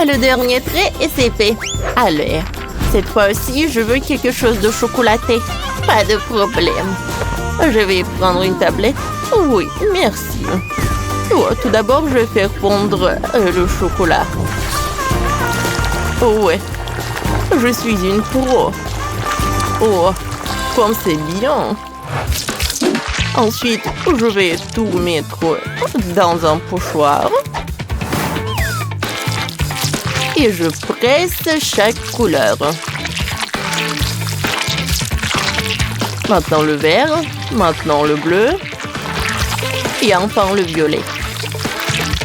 Le dernier trait et c'est fait. Allez, cette fois aussi, je veux quelque chose de chocolaté. Pas de problème. Je vais prendre une tablette. Oui, merci. Oh, tout d'abord, je vais faire fondre le chocolat. Oh ouais, je suis une pro. Oh, comme c'est bien. Ensuite, je vais tout mettre dans un pochoir. Et je presse chaque couleur. Maintenant le vert, maintenant le bleu. Et enfin le violet.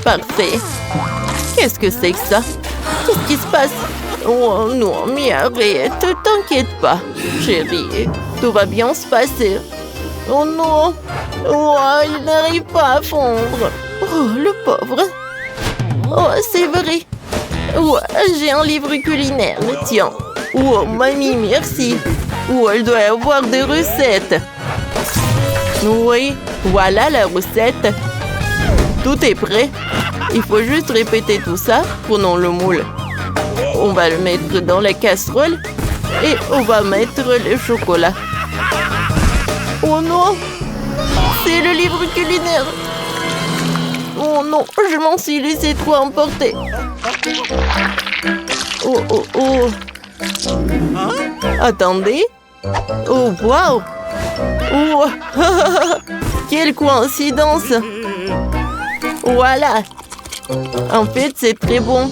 Parfait. Qu'est-ce que c'est que ça? Qu'est-ce qui se passe? Oh non, mais arrête, t'inquiète pas, chérie. Tout va bien se passer. Oh non! Oh, il n'arrive pas à fondre. Oh, le pauvre. Oh, c'est vrai. Oh, j'ai un livre culinaire, tiens. Oh, mamie, merci. Oh, elle doit avoir des recettes. Oui, voilà la recette. Tout est prêt. Il faut juste répéter tout ça. Prenons le moule. On va le mettre dans la casserole et on va mettre le chocolat. Oh non! C'est le livre culinaire. Oh non, je m'en suis laissé trop emporter. Oh, oh, oh. Attendez. Oh, waouh. Oh. Quelle coïncidence. Voilà. En fait, c'est très bon.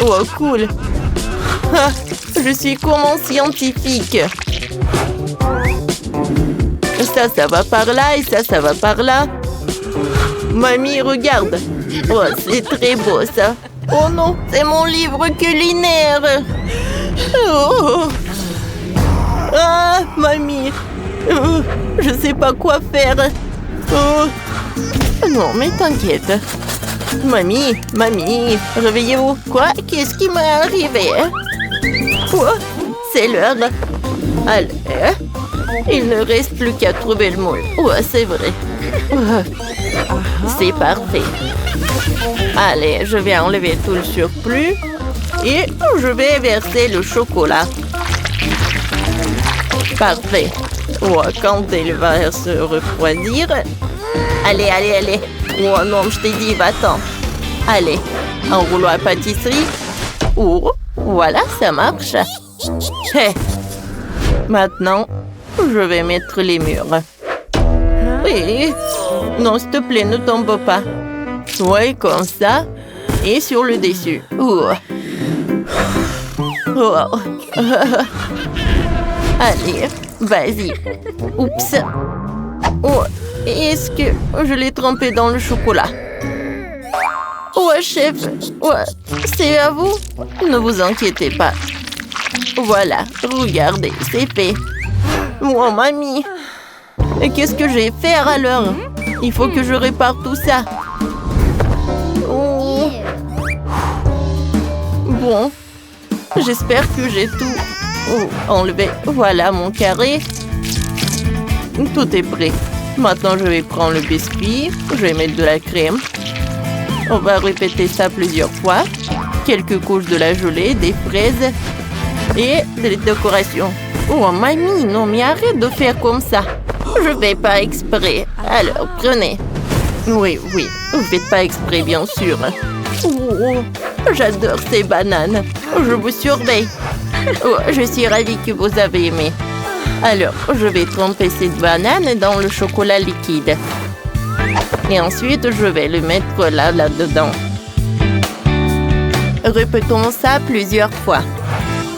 Oh, cool. Je suis comme un scientifique. Ça va par là et ça va par là. Mamie, regarde. Oh, c'est très beau, ça. Oh non, c'est mon livre culinaire. Oh. Ah, mamie. Oh, je sais pas quoi faire. Oh. Non, mais t'inquiète. Mamie, réveillez-vous. Quoi? Qu'est-ce qui m'est arrivé? Oh, c'est l'heure. Allez. Il ne reste plus qu'à trouver le moule. Oh, c'est vrai. C'est parfait. Allez, je vais enlever tout le surplus et je vais verser le chocolat. Parfait. Oh, quand il va se refroidir... Allez. Oh non, je t'ai dit, va-t'en. Allez, un rouleau à pâtisserie. Oh, voilà, ça marche. Hey. Maintenant, je vais mettre les murs. Oui. Non, s'il te plaît, ne tombe pas. Oui, comme ça. Et sur le dessus. Oh. Oh. Allez, vas-y. Oups. Oh, est-ce que je l'ai trempé dans le chocolat? Oh, chef. Oh, c'est à vous? Ne vous inquiétez pas. Voilà, regardez, c'est fait. Oh, mamie. Et qu'est-ce que je vais faire alors? Il faut que je répare tout ça. Oh. Bon, j'espère que j'ai tout enlevé. Voilà mon carré. Tout est prêt. Maintenant, je vais prendre le biscuit. Je vais mettre de la crème. On va répéter ça plusieurs fois. Quelques couches de la gelée, des fraises et des décorations. Oh, mamie, non, mais arrête de faire comme ça. Je fais pas exprès. Alors, prenez. Oui, vous faites pas exprès, bien sûr. Oh, j'adore ces bananes. Je vous surveille. Oh, je suis ravie que vous avez aimé. Alors, je vais tremper cette banane dans le chocolat liquide. Et ensuite, je vais le mettre là-dedans. Répétons ça plusieurs fois.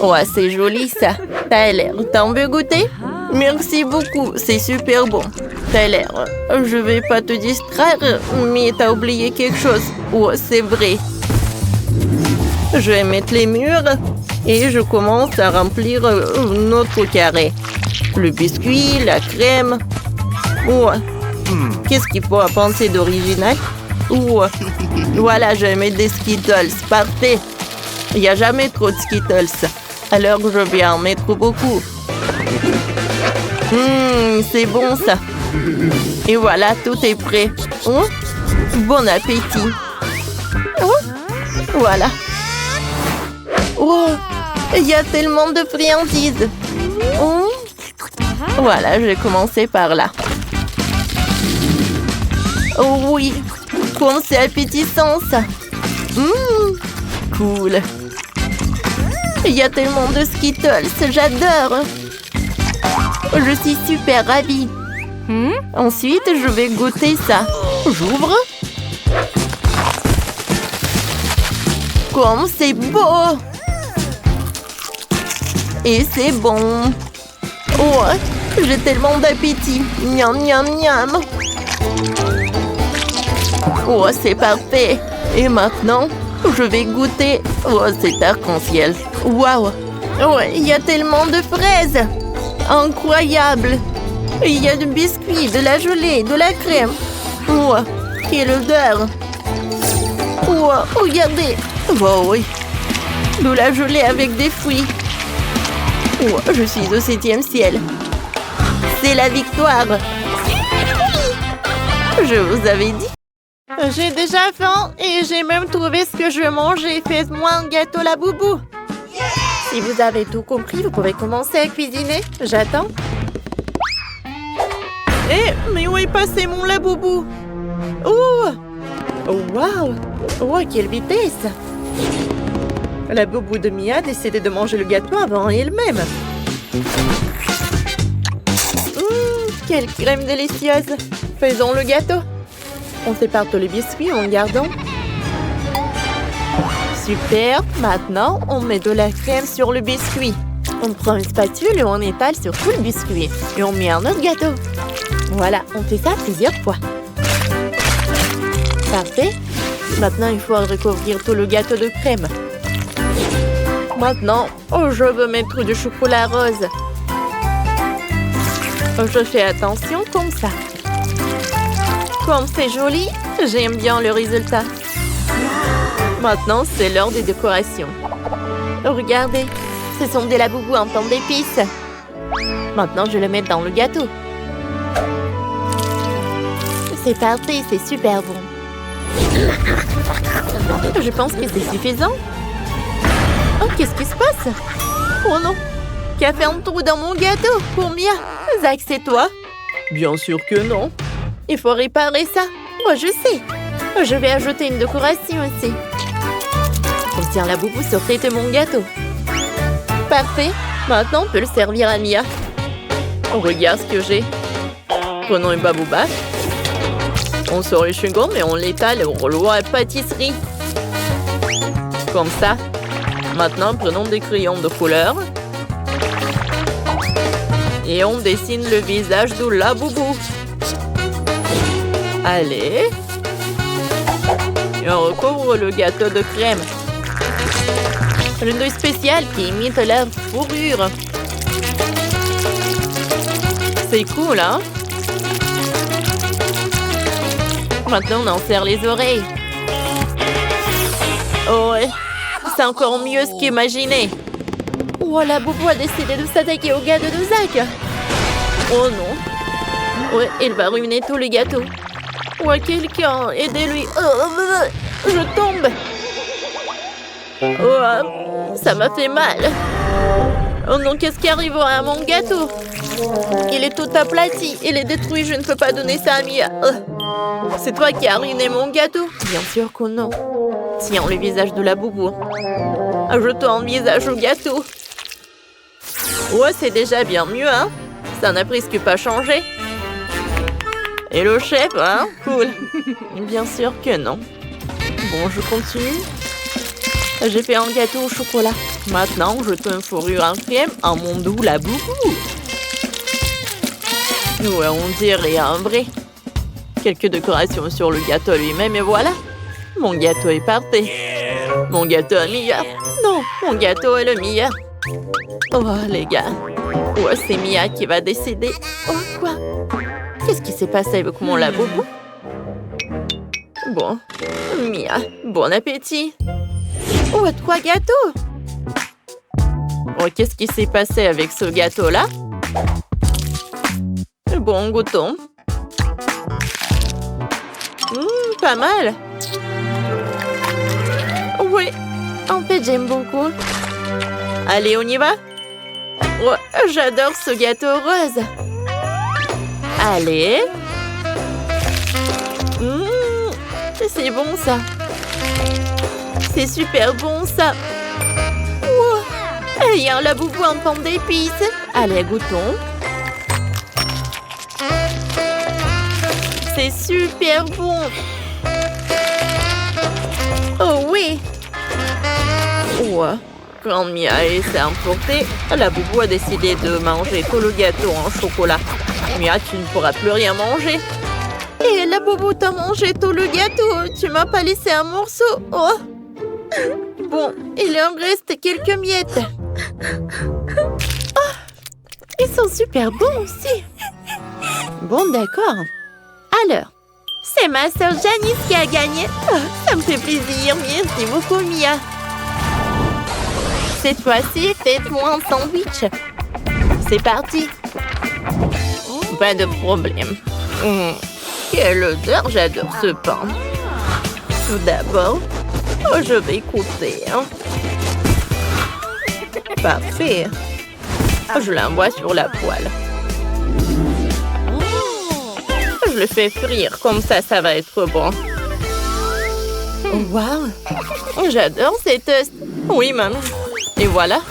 Oh, c'est joli ça. T'as l'air. T'en veux goûter? Merci beaucoup, c'est super bon. T'as l'air. Je vais pas te distraire, mais t'as oublié quelque chose. Oh, c'est vrai. Je vais mettre les murs et je commence à remplir notre carré. Le biscuit, la crème. Oh, qu'est-ce qu'il faut à penser d'original? Oh, voilà, je vais mettre des Skittles. Parfait. Il n'y a jamais trop de Skittles. Alors, je vais en mettre beaucoup. C'est bon, ça. Et voilà, tout est prêt. Oh, bon appétit. Oh, Voilà. Oh, il y a tellement de friandises. Oh. Voilà, je vais commencer par là. Oh oui, comme c'est appétissant ça. Cool. Il y a tellement de Skittles, j'adore. Je suis super ravie. Ensuite, je vais goûter ça. J'ouvre. Comme c'est beau. Et c'est bon. Oh, j'ai tellement d'appétit. Miam, miam, miam. Oh, c'est parfait. Et maintenant, je vais goûter. Oh, c'est arc-en-ciel. Waouh. Oh, il y a tellement de fraises. Incroyable. Il y a du biscuit, de la gelée, de la crème. Oh, quelle odeur. Oh, regardez. Oh oui. De la gelée avec des fruits. Oh, je suis au 7e ciel. C'est la victoire. Je vous avais dit. J'ai déjà faim et j'ai même trouvé ce que je veux manger. Faites-moi un gâteau Laboubou. Si vous avez tout compris, vous pouvez commencer à cuisiner. J'attends. Mais où est passé mon Laboubou? Oh! Oh, waouh! Oh, quelle vitesse! La boubou de Mia a décidé de manger le gâteau avant elle-même. Quelle crème délicieuse! Faisons le gâteau. On sépare tous les biscuits en gardant. Super! Maintenant, on met de la crème sur le biscuit. On prend une spatule et on étale sur tout le biscuit. Et on met un autre gâteau. Voilà, on fait ça plusieurs fois. Parfait. Maintenant, il faut recouvrir tout le gâteau de crème. Maintenant, je veux mettre du chocolat rose. Je fais attention comme ça. Comme c'est joli, j'aime bien le résultat. Maintenant, c'est l'heure des décorations. Regardez, ce sont des Laboubous en forme d'épices. Maintenant, je vais le mettre dans le gâteau. C'est parfait, c'est super bon. Je pense que c'est suffisant. Oh, qu'est-ce qui se passe? Oh non! Qui a fait un trou dans mon gâteau pour Mia? Zach, c'est toi? Bien sûr que non. Il faut réparer ça. Moi, je sais. Je vais ajouter une décoration aussi. Obtiens Laboubou sur tête de mon gâteau. Parfait. Maintenant, on peut le servir à Mia. Regarde ce que j'ai. Prenons une babouba. On sort le chewing-gum et on l'étale au rouleau à pâtisserie. Comme ça. Maintenant, prenons des crayons de couleur. Et on dessine le visage de Laboubou. Allez. Et on recouvre le gâteau de crème. Une douille spéciale qui imite la fourrure. C'est cool, hein? Maintenant, on en serre les oreilles. Oh ouais, c'est encore mieux ce qu'imaginé. Oh, Laboubou a décidé de s'attaquer au gâteau de Zach. Oh non. Ouais, il va ruiner tous les gâteaux. Ouais, quelqu'un, aidez-lui. Oh, je tombe. Oh, ça m'a fait mal. Oh non, qu'est-ce qui arrivera à mon gâteau? Il est tout aplati, il est détruit, je ne peux pas donner ça à Mia. C'est toi qui as ruiné mon gâteau? Bien sûr que non. Tiens, le visage de Laboubou. Ajoute-toi un visage au gâteau. Ouais, c'est déjà bien mieux, hein? Ça n'a presque pas changé. Et le chef, hein? Cool. Bien sûr que non. Bon, je continue. J'ai fait un gâteau au chocolat. Maintenant, je te une fourrure en crème à mon doux Laboubou. Ouais, on dirait un vrai. Quelques décorations sur le gâteau lui-même et voilà. Mon gâteau est parfait. Mon gâteau est meilleur. Non, mon gâteau est le meilleur. Oh, les gars. Ouais, c'est Mia qui va décider. Oh, quoi? Qu'est-ce qui s'est passé avec mon Laboubou? Bon. Mia, bon appétit. Oh, 3 gâteaux. Oh, qu'est-ce qui s'est passé avec ce gâteau-là? Bon, goûtons. Pas mal. Oui, En fait, j'aime beaucoup. Allez, on y va? Oh, j'adore ce gâteau rose. Allez. C'est bon, ça. C'est super bon, ça. Wow. Il y a un laboubou en pomme d'épices. Allez, goûtons. C'est super bon. Oh oui. Ouais. Quand Mia s'est emportée, la boubou a décidé de manger tout le gâteau en chocolat. Mia, tu ne pourras plus rien manger. Et la boubou t'a mangé tout le gâteau. Tu m'as pas laissé un morceau. Oh. Bon, il en reste quelques miettes. Oh, ils sont super bons aussi. Bon, d'accord. Alors, c'est ma sœur Janice qui a gagné. Oh, ça me fait plaisir. Merci beaucoup, Mia. Cette fois-ci, faites-moi un sandwich. C'est parti. Pas de problème. Quelle odeur, j'adore ce pain. Tout d'abord, je vais écouter. Parfait. Je l'envoie sur la poêle. Je le fais frire, comme ça va être bon. Wow! J'adore ces toasts. Oui, maman. Et voilà.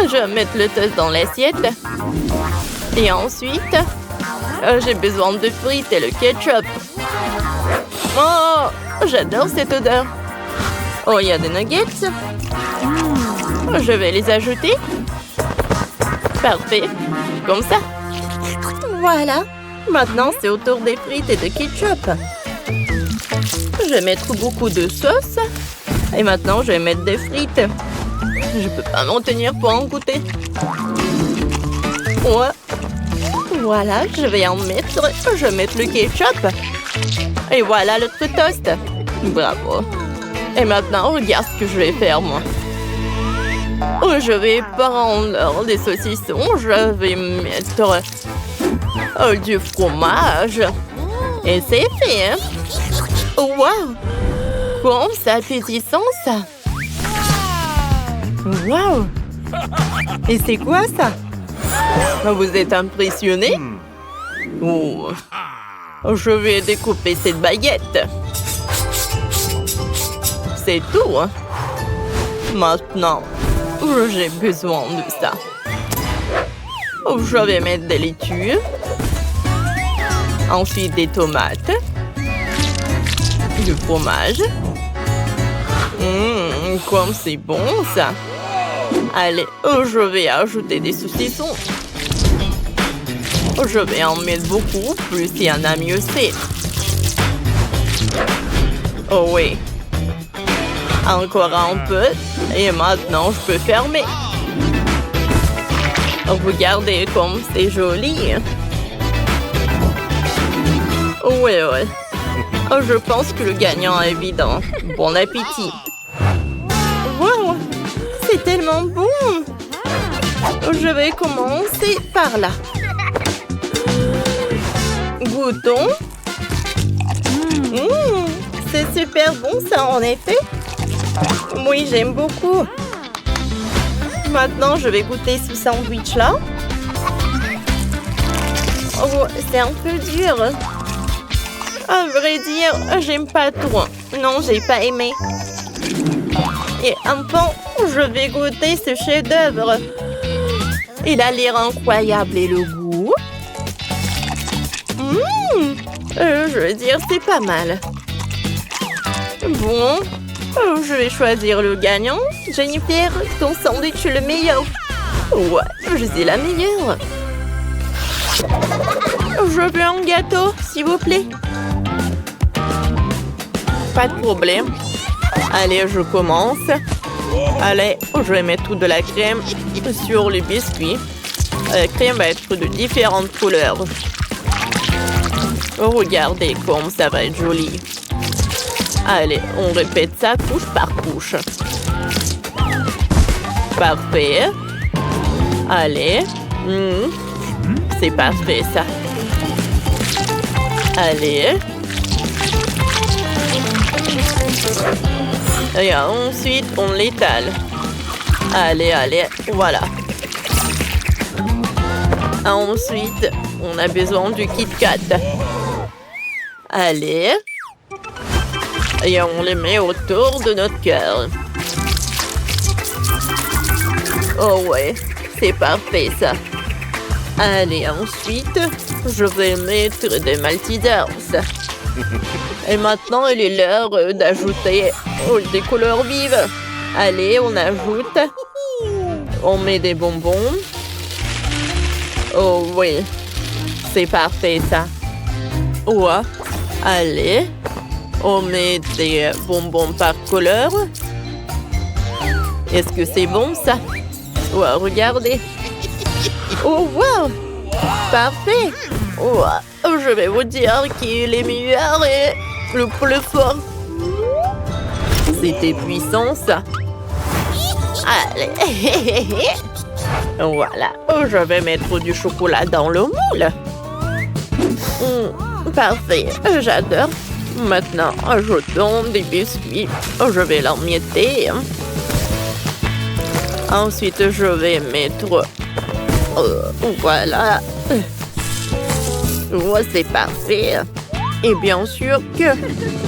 Je vais mettre le toast dans l'assiette. Et ensuite, j'ai besoin de frites et le ketchup. Oh, j'adore cette odeur. Oh, il y a des nuggets. Je vais les ajouter. Parfait. Comme ça. Voilà. Maintenant, c'est au tour des frites et de ketchup. Je vais mettre beaucoup de sauce. Et maintenant, je vais mettre des frites. Je peux pas m'en tenir pour en goûter. Ouais. Voilà, je vais en mettre. Je vais mettre le ketchup. Et voilà notre toast. Bravo. Et maintenant, regarde ce que je vais faire, moi. Je vais prendre des saucissons. Je vais mettre du fromage. Et c'est fait, hein? Wow! Comme c'est appétissant, ça! Wow! Et c'est quoi, ça? Vous êtes impressionné? Oh. Je vais découper cette baguette. C'est tout, hein? Maintenant, j'ai besoin de ça. Je vais mettre des laitues. Ensuite, des tomates. Du fromage. Comme c'est bon, ça. Allez, je vais ajouter des saucissons. Je vais en mettre beaucoup. Plus il y en a, mieux c'est. Oh oui. Encore un peu. Et maintenant, je peux fermer. Regardez comme c'est joli. Ouais. Je pense que le gagnant est évident. Bon appétit. Wow, c'est tellement bon. Je vais commencer par là. Goûtons. C'est super bon ça, en effet. Oui, j'aime beaucoup. Maintenant, je vais goûter ce sandwich-là. Oh, c'est un peu dur. À vrai dire, j'aime pas trop. Non, j'ai pas aimé. Et enfin, je vais goûter ce chef-d'œuvre. Il a l'air incroyable et le goût. Je veux dire, c'est pas mal. Bon, je vais choisir le gagnant. Jennifer, ton sandwich est le meilleur. Ouais, je suis la meilleure. Je veux un gâteau, s'il vous plaît. Pas de problème. Allez, je commence. Allez, je vais mettre toute de la crème sur les biscuits. La crème va être de différentes couleurs. Regardez comme ça va être joli. Allez, on répète ça couche par couche. Parfait. Allez. C'est parfait, ça. Allez. Et ensuite, on l'étale. Allez, allez, voilà. Ensuite, on a besoin du Kit Kat. Allez. Et on les met autour de notre cœur. Oh ouais, c'est parfait ça. Allez, ensuite, je vais mettre des Maltesers. Et maintenant, il est l'heure d'ajouter des couleurs vives. Allez, on ajoute. On met des bonbons. Oh oui, c'est parfait ça. Ouais, allez. On met des bonbons par couleur. Est-ce que c'est bon ça? Ouais, regardez. Oh wow! Parfait! Wow. Je vais vous dire qu'il est meilleur et le plus fort. C'était puissant ça. Allez. Voilà. Je vais mettre du chocolat dans le moule. Parfait. J'adore. Maintenant, ajoutons des biscuits. Je vais l'emietter. Ensuite, je vais mettre... voilà. C'est parfait. Et bien sûr que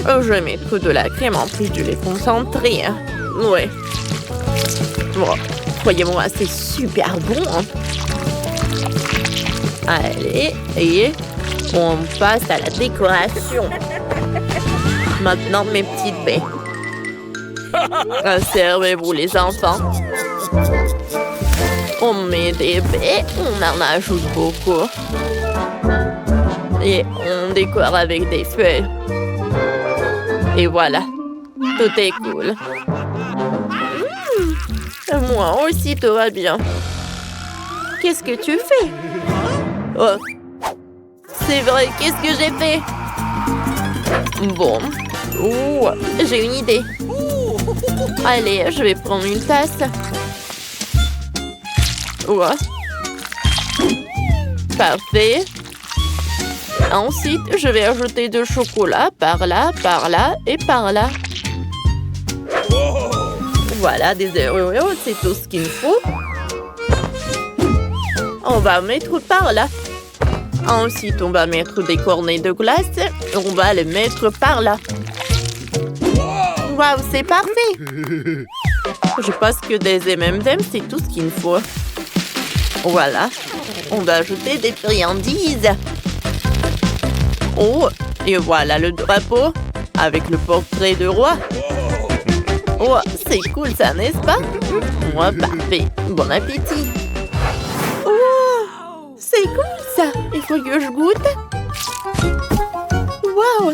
je vais mettre de la crème en plus du lait concentré. Ouais. Bon, croyez-moi, c'est super bon. Allez, et on passe à la décoration. Maintenant, mes petites baies. Servez-vous les enfants. On met des baies, on en ajoute beaucoup. Et on décore avec des feuilles. Et voilà, tout est cool. Moi aussi, tout va bien. Qu'est-ce que tu fais? Oh, c'est vrai, qu'est-ce que j'ai fait? Bon, j'ai une idée. Allez, je vais prendre une tasse. Ouais. Parfait. Ensuite, je vais ajouter du chocolat par là et par là. Voilà, des Oreos, c'est tout ce qu'il faut. On va mettre par là. Ensuite, on va mettre des cornets de glace. On va les mettre par là. Waouh, c'est parfait. Je pense que des M&M's, c'est tout ce qu'il faut. Voilà. On va ajouter des friandises. Oh, et voilà le drapeau avec le portrait de roi. Oh, c'est cool ça, n'est-ce pas? Moi, parfait. Bon appétit. Oh, c'est cool ça. Il faut que je goûte. Waouh,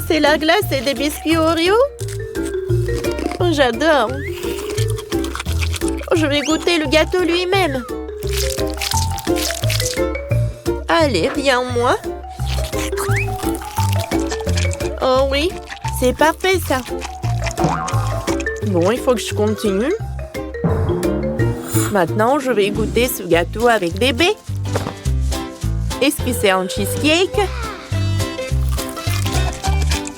c'est la glace et des biscuits Oreo. Oh, j'adore. Je vais goûter le gâteau lui-même. Allez, viens moi. Oh oui, c'est parfait ça. Bon, il faut que je continue. Maintenant, je vais goûter ce gâteau avec des baies. Est-ce que c'est un cheesecake?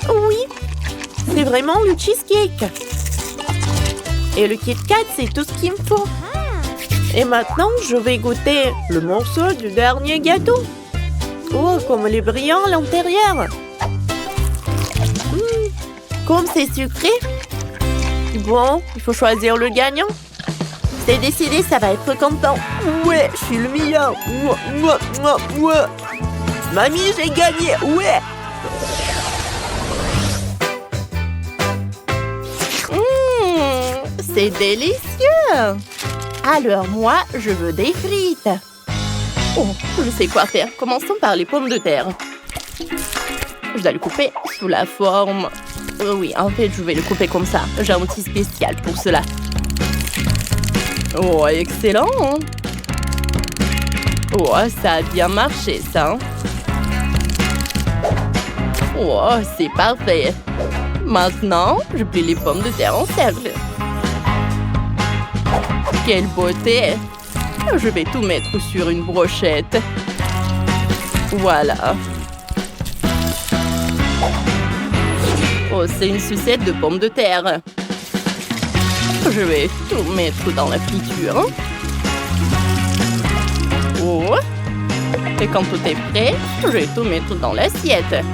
Oui, c'est vraiment le cheesecake. Et le Kit Kat, c'est tout ce qu'il me faut. Et maintenant, je vais goûter le morceau du dernier gâteau. Oh, comme il est brillant à l'intérieur. Comme c'est sucré. Bon, il faut choisir le gagnant. C'est décidé, ça va être content. Ouais, je suis le meilleur. Ouais. Mamie, j'ai gagné. Ouais. C'est délicieux. Alors moi, je veux des frites. Oh, je sais quoi faire. Commençons par les pommes de terre. Je dois le couper sous la forme... Oui, en fait, je vais le couper comme ça. J'ai un outil spécial pour cela. Oh, excellent. Oh, ça a bien marché, ça. Oh, c'est parfait. Maintenant, je plie les pommes de terre en cercle. Quelle beauté! Je vais tout mettre sur une brochette. Voilà. Oh, c'est une sucette de pommes de terre. Je vais tout mettre dans la friture. Oh. Et quand tout est prêt, je vais tout mettre dans l'assiette.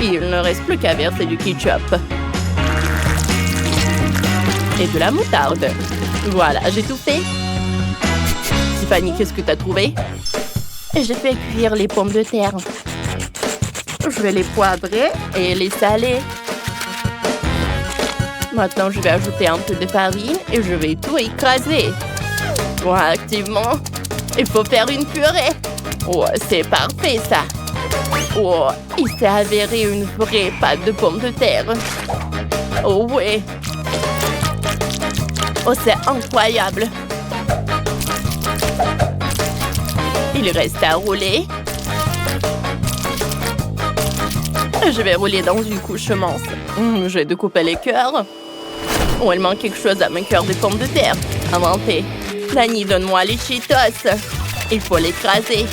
Il ne reste plus qu'à verser du ketchup. Et de la moutarde. Voilà, j'ai tout fait. Tiffany, qu'est-ce que t'as trouvé? J'ai fait cuire les pommes de terre. Je vais les poivrer et les saler. Maintenant, je vais ajouter un peu de farine et je vais tout écraser. Bon, activement, il faut faire une purée. Oh, c'est parfait, ça. Oh, il s'est avéré une vraie pâte de pommes de terre. Oh, ouais. Oh, c'est incroyable. Il reste à rouler. Je vais rouler dans une couche mince. Je vais découper les cœurs. Oh, il manque quelque chose à mes cœurs de pommes de terre. Inventé. Dani, donne-moi les Cheetos. Il faut l'écraser.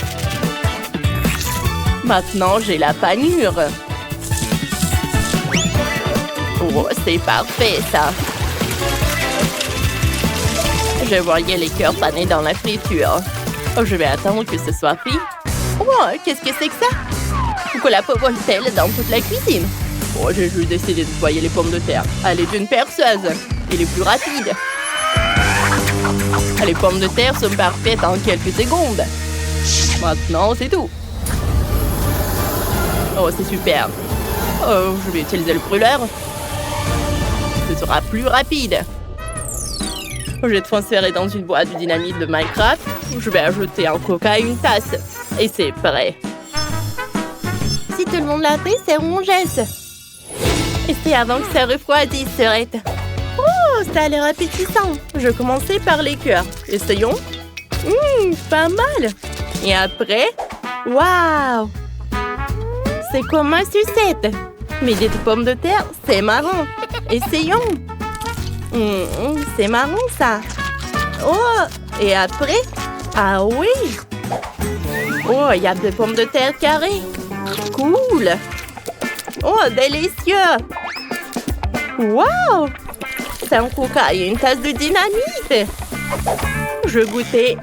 Maintenant, j'ai la panure. Oh, c'est parfait, ça. Je voyais les cœurs panés dans la friture. Oh, je vais attendre que ce soit cuit. Oh, qu'est-ce que c'est que ça? Pourquoi la pauvre vole-t-elle dans toute la cuisine? Oh, j'ai juste décidé de nettoyer les pommes de terre. Elle est une perceuse. Elle est plus rapide. Les pommes de terre sont parfaites en quelques secondes. Maintenant, c'est tout. Oh, c'est super. Oh, je vais utiliser le brûleur. Ce sera plus rapide. Je vais transférer dans une boîte du dynamite de Minecraft. Je vais ajouter un coca à une tasse. Et c'est prêt. Si tout le monde l'a fait, c'est rongesse. Et c'est avant que ça refroidisse, Serette. Oh, ça a l'air appétissant. Je vais commencer par les cœurs. Essayons. Pas mal. Et après, waouh! C'est comme ma sucette. Mais des pommes de terre, c'est marrant. Essayons. C'est marrant, ça. Oh, et après, ah oui. Oh, il y a des pommes de terre carrées. Cool. Oh, délicieux. Wow. C'est un coca et une tasse de dynamite. Je goûtais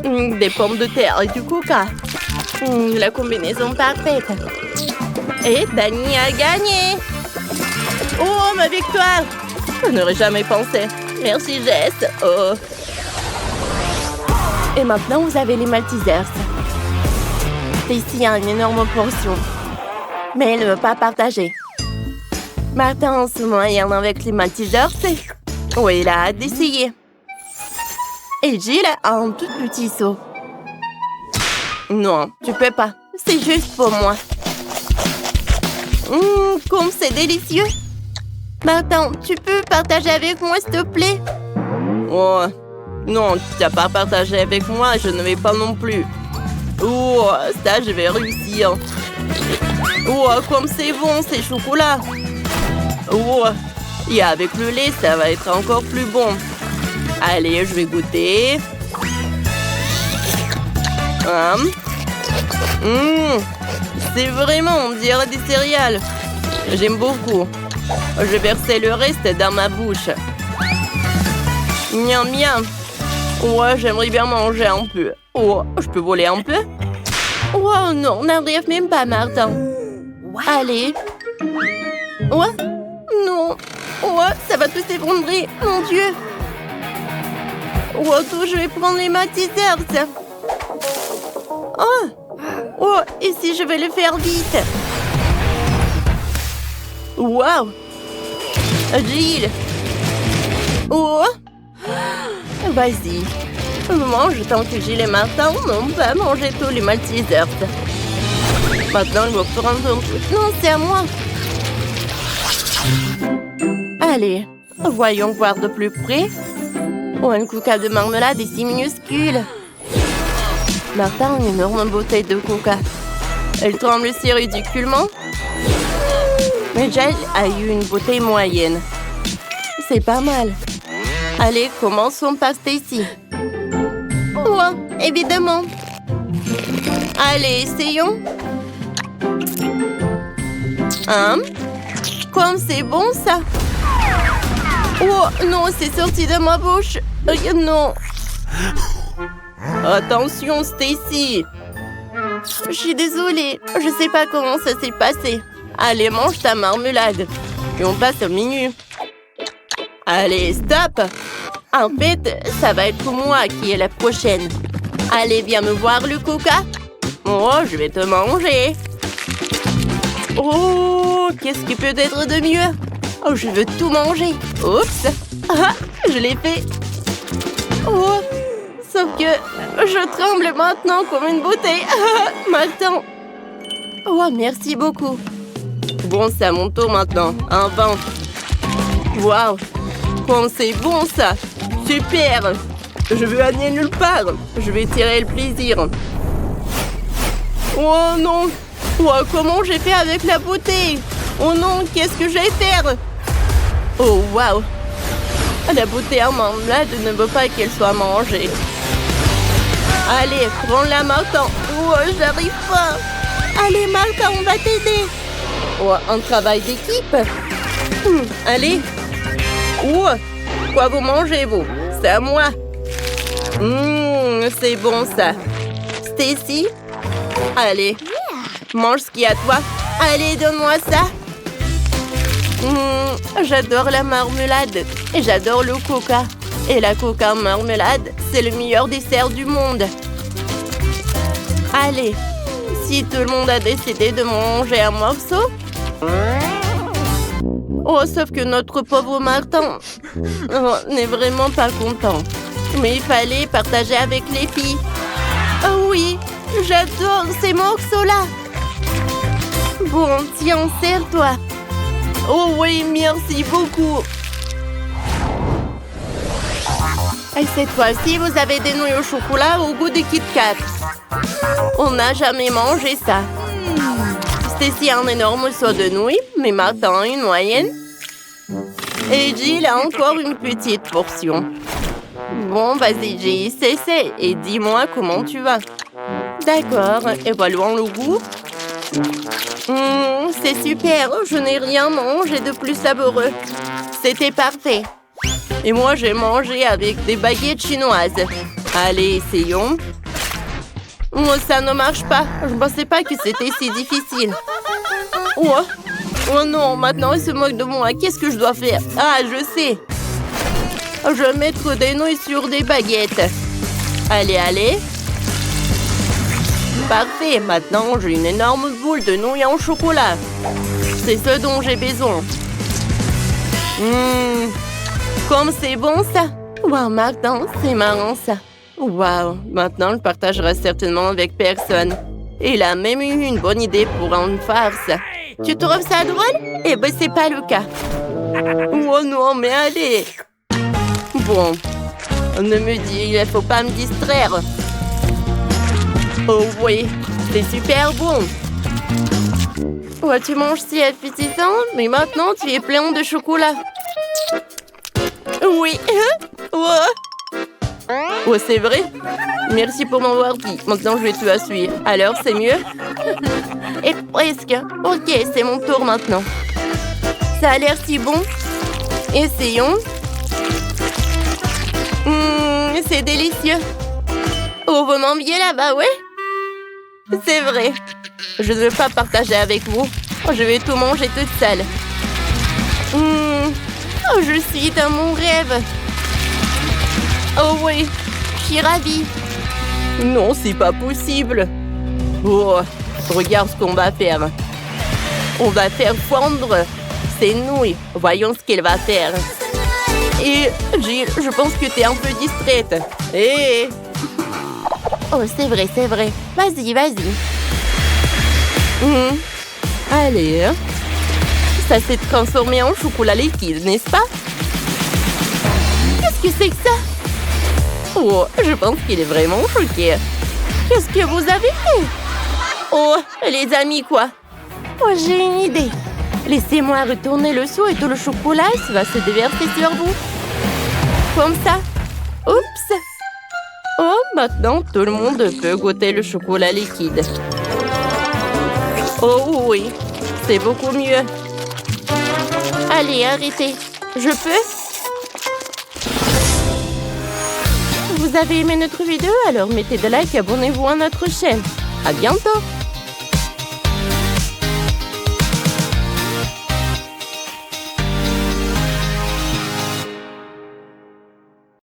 des pommes de terre et du coca. La combinaison parfaite. Et Dani a gagné. Oh, ma victoire. Je n'aurais jamais pensé. Merci, Jess. Oh. Et maintenant, vous avez les Maltesers. Stacy a une énorme portion. Mais elle ne veut pas partager. Martin, en ce moyen avec les Maltesers. Oh, il a hâte d'essayer. Et Jill a un tout petit seau. Non, tu peux pas. C'est juste pour moi. Comme c'est délicieux. Martin, tu peux partager avec moi, s'il te plaît? Oh, non, tu n'as pas partagé avec moi, je ne vais pas non plus. Oh, ça, je vais réussir. Oh, comme c'est bon, ces chocolats. Oh, et avec le lait, ça va être encore plus bon. Allez, je vais goûter. C'est vraiment, on dirait des céréales. J'aime beaucoup. Je versais le reste dans ma bouche. Miam, miam. Ouais, j'aimerais bien manger un peu. Oh, je peux voler un peu? Oh non, on n'arrive même pas, Martin. Allez. Ouais? Non. Ouais, ça va tout s'effondrer. Mon Dieu. Ouais, tout, je vais prendre les Maltesers. Oh. Oh, et si je vais le faire vite? Wow. Jill. Oh. Vas-y. Mange tant que Jill et Martin n'ont pas mangé tous les Maltesers. Maintenant, il va prendre un truc. Non, c'est à moi. Allez, voyons voir de plus près. Oh, une coca de marmelade est si minuscule. Martin a une énorme bouteille de coca. Elle tremble si ridiculement. Mais Jill a eu une bouteille moyenne. C'est pas mal. Allez, commençons par Stacy. Oh, évidemment. Allez, essayons. Comme c'est bon, ça. Oh, Oh non, c'est sorti de ma bouche. Non. Attention, Stacy. Je suis désolée. Je sais pas comment ça s'est passé. Allez, mange ta marmelade. Et on passe au menu. Allez, stop. En fait, ça va être moi qui est la prochaine. Allez, viens me voir, le coca. Oh, je vais te manger. Oh, qu'est-ce qui peut être de mieux? Oh, je veux tout manger. Oups. Ah, je l'ai fait. Oh, sauf que je tremble maintenant comme une bouteille. Maintenant. Oh, merci beaucoup. Bon, c'est à mon tour maintenant. Un vin. Waouh. Oh, c'est bon ça. Super. Je veux aller nulle part. Je vais tirer le plaisir. Oh non. Oh, comment j'ai fait avec la bouteille? Oh non, qu'est-ce que je vais faire? Oh, waouh. La bouteille en marmelade ne veut pas qu'elle soit mangée. Allez, prends-la, Martin. Oh, j'arrive pas. Allez, Martin, on va t'aider. Oh, un travail d'équipe. Allez. Oh, quoi vous mangez, vous? C'est à moi. C'est bon, ça. Stacy? Allez, mange ce qu'il y a à toi. Allez, donne-moi ça. J'adore la marmelade. Et j'adore le coca. Et la coca marmelade, c'est le meilleur dessert du monde. Allez, si tout le monde a décidé de manger un morceau... Oh, sauf que notre pauvre Martin n'est vraiment pas content. Mais il fallait partager avec les filles. Oh oui, j'adore ces morceaux-là. Bon, tiens, serre-toi. Oh oui, merci beaucoup. Et cette fois-ci, vous avez des nouilles au chocolat au goût de Kit Kat. On n'a jamais mangé ça. Stacy a un énorme seau de nouilles, mais Martin une moyenne. Et Jill a encore une petite portion. Bon, vas-y, Jill, essaie et dis-moi comment tu vas. D'accord, évaluons le goût. C'est super, je n'ai rien mangé de plus savoureux. C'était parfait. Et moi, j'ai mangé avec des baguettes chinoises. Allez, essayons. Oh, ça ne marche pas. Je ne pensais pas que c'était si difficile. Oh non, maintenant il se moque de moi. Qu'est-ce que je dois faire? Ah, je sais. Je vais mettre des nouilles sur des baguettes. Allez, allez. Parfait, maintenant j'ai une énorme boule de nouilles en chocolat. C'est ce dont j'ai besoin. Comme c'est bon ça. Wow, Martin, c'est marrant ça. Wow, maintenant je partagerai certainement avec personne. Il a même eu une bonne idée pour une farce. Tu trouves ça drôle? Eh ben, c'est pas le cas. Oh non, mais allez. Bon, ne me dis, il faut pas me distraire. Oh oui, c'est super bon. Oh, tu manges si appétissant, mais maintenant tu es plein de chocolat. Oui. Oh, c'est vrai? Merci pour m'avoir dit. Maintenant, je vais te suivre. Alors, c'est mieux? Et presque. Ok, c'est mon tour maintenant. Ça a l'air si bon. Essayons. C'est délicieux. Oh, vous m'enviez là-bas, ouais? C'est vrai. Je ne veux pas partager avec vous. Oh, je vais tout manger toute seule. Oh, je suis dans mon rêve. Oh oui, je suis ravie. Non, c'est pas possible. Oh, regarde ce qu'on va faire. On va faire fondre ces nouilles. Voyons ce qu'elle va faire. Et Jill, je pense que t'es un peu distraite. Hé! Oh, c'est vrai, c'est vrai. Vas-y, vas-y. Allez. Ça s'est transformé en chocolat liquide, n'est-ce pas? Qu'est-ce que c'est que ça? Oh, je pense qu'il est vraiment choqué. Qu'est-ce que vous avez fait? Oh, les amis, quoi? Oh, j'ai une idée. Laissez-moi retourner le seau et tout le chocolat va se déverser sur vous. Comme ça. Oups. Oh, maintenant, tout le monde peut goûter le chocolat liquide. Oh oui, c'est beaucoup mieux. Allez, arrêtez. Je peux? vous avez aimé notre vidéo, alors mettez des likes et abonnez-vous à notre chaîne. À bientôt!